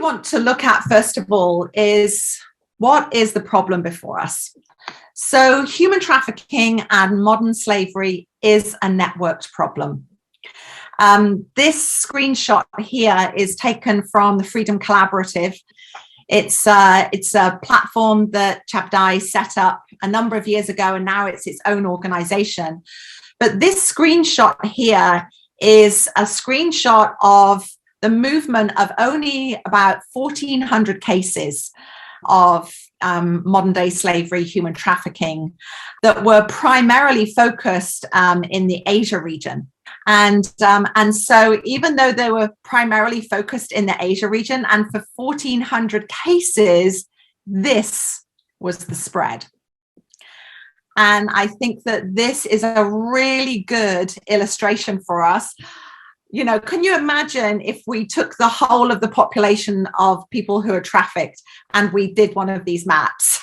want to look at, first of all, is what is the problem before us? So human trafficking and modern slavery is a networked problem. This screenshot here is taken from the Freedom Collaborative. It's a platform that Chabdai set up a number of years ago, and now it's its own organization. But this screenshot here is a screenshot of the movement of only about 1,400 cases of modern day slavery, human trafficking, that were primarily focused in the Asia region. And so even though they were primarily focused in the Asia region, and for 1,400 cases, this was the spread. And I think that this is a really good illustration for us. You know, can you imagine if we took the whole of the population of people who are trafficked and we did one of these maps?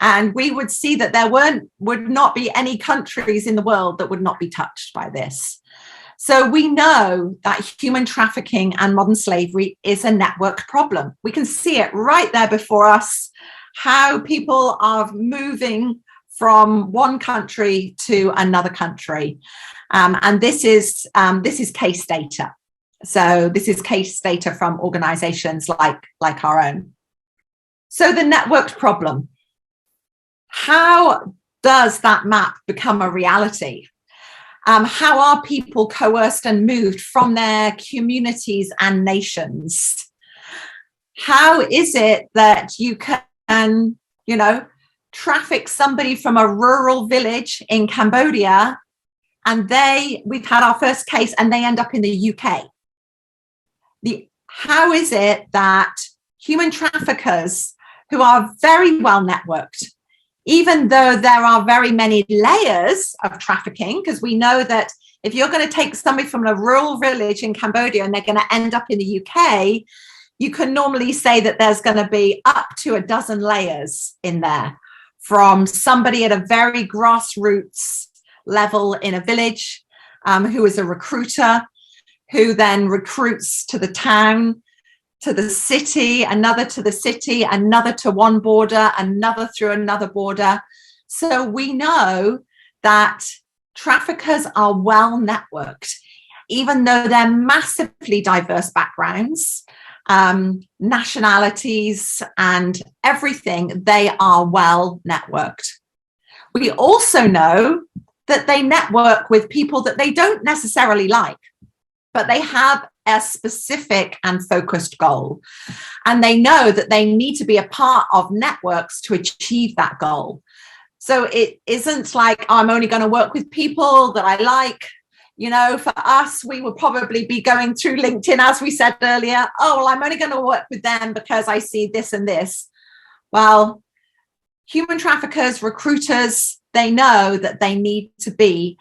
And we would see that there would not be any countries in the world that would not be touched by this. So we know that human trafficking and modern slavery is a networked problem. We can see it right there before us, how people are moving from one country to another country. And this is case data. So this is case data from organizations like our own. So the networked problem, how does that map become a reality? How are people coerced and moved from their communities and nations? How is it that you can, you know, traffic somebody from a rural village in Cambodia, and we've had our first case and they end up in the UK? How is it that human traffickers who are very well networked, even though there are very many layers of trafficking, because we know that if you're going to take somebody from a rural village in Cambodia and they're going to end up in the UK, you can normally say that there's going to be up to a dozen layers in there, from somebody at a very grassroots level in a village who is a recruiter, who then recruits to the town, to the city, another to the city, another to one border, another through another border. So we know that traffickers are well networked, even though they're massively diverse backgrounds, nationalities and everything, they are well networked. We also know that they network with people that they don't necessarily like, but they have a specific and focused goal. And they know that they need to be a part of networks to achieve that goal. So it isn't like, oh, I'm only going to work with people that I like. You know, for us, we would probably be going through LinkedIn, as we said earlier. Oh, well, I'm only going to work with them because I see this and this. Well, human traffickers, recruiters, they know that they need to be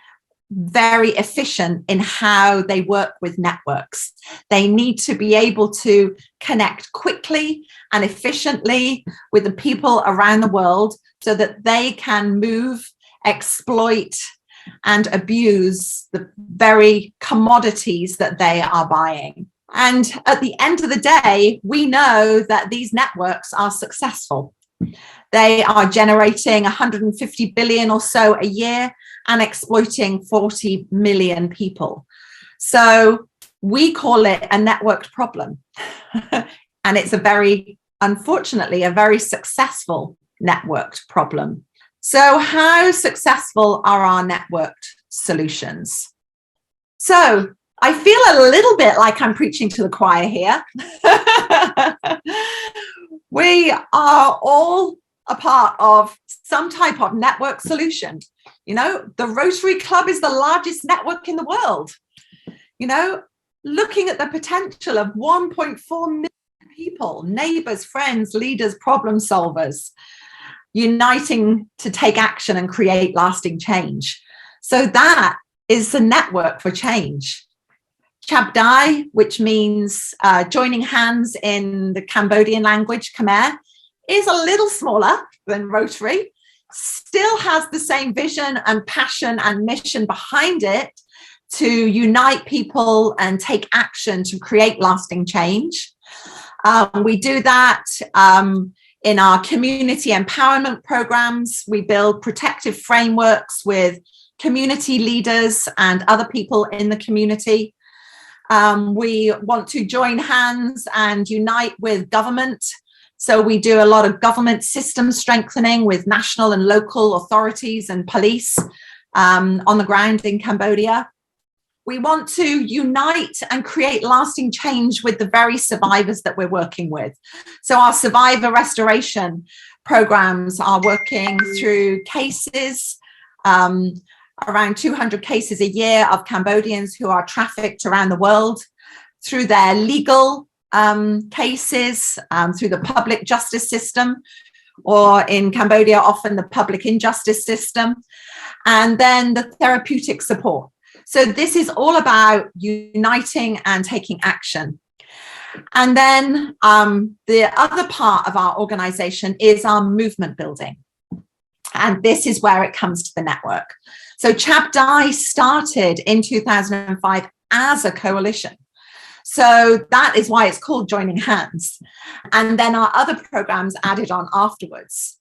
very efficient in how they work with networks. They need to be able to connect quickly and efficiently with the people around the world so that they can move, exploit, and abuse the very commodities that they are buying. And at the end of the day, we know that these networks are successful. They are generating 150 billion or so a year and exploiting 40 million people. So we call it a networked problem. And it's unfortunately, a very successful networked problem. So how successful are our networked solutions? So I feel a little bit like I'm preaching to the choir here. We are all a part of some type of network solution. You know, the Rotary Club is the largest network in the world. You know, looking at the potential of 1.4 million people, neighbors, friends, leaders, problem solvers, uniting to take action and create lasting change. So that is the network for change. Chabdai, which means joining hands in the Cambodian language, Khmer, is a little smaller than Rotary, still has the same vision and passion and mission behind it to unite people and take action to create lasting change. We do that in our community empowerment programs. We build protective frameworks with community leaders and other people in the community. We want to join hands and unite with government. So we do a lot of government system strengthening with national and local authorities and police on the ground in Cambodia. We want to unite and create lasting change with the very survivors that we're working with. So our survivor restoration programs are working through cases, around 200 cases a year of Cambodians who are trafficked around the world, through their legal cases, through the public justice system, or in Cambodia, often the public injustice system, and then the therapeutic support. So this is all about uniting and taking action. And then the other part of our organization is our movement building. And this is where it comes to the network. So Chabdai started in 2005 as a coalition. So that is why it's called Joining Hands. And then our other programs added on afterwards.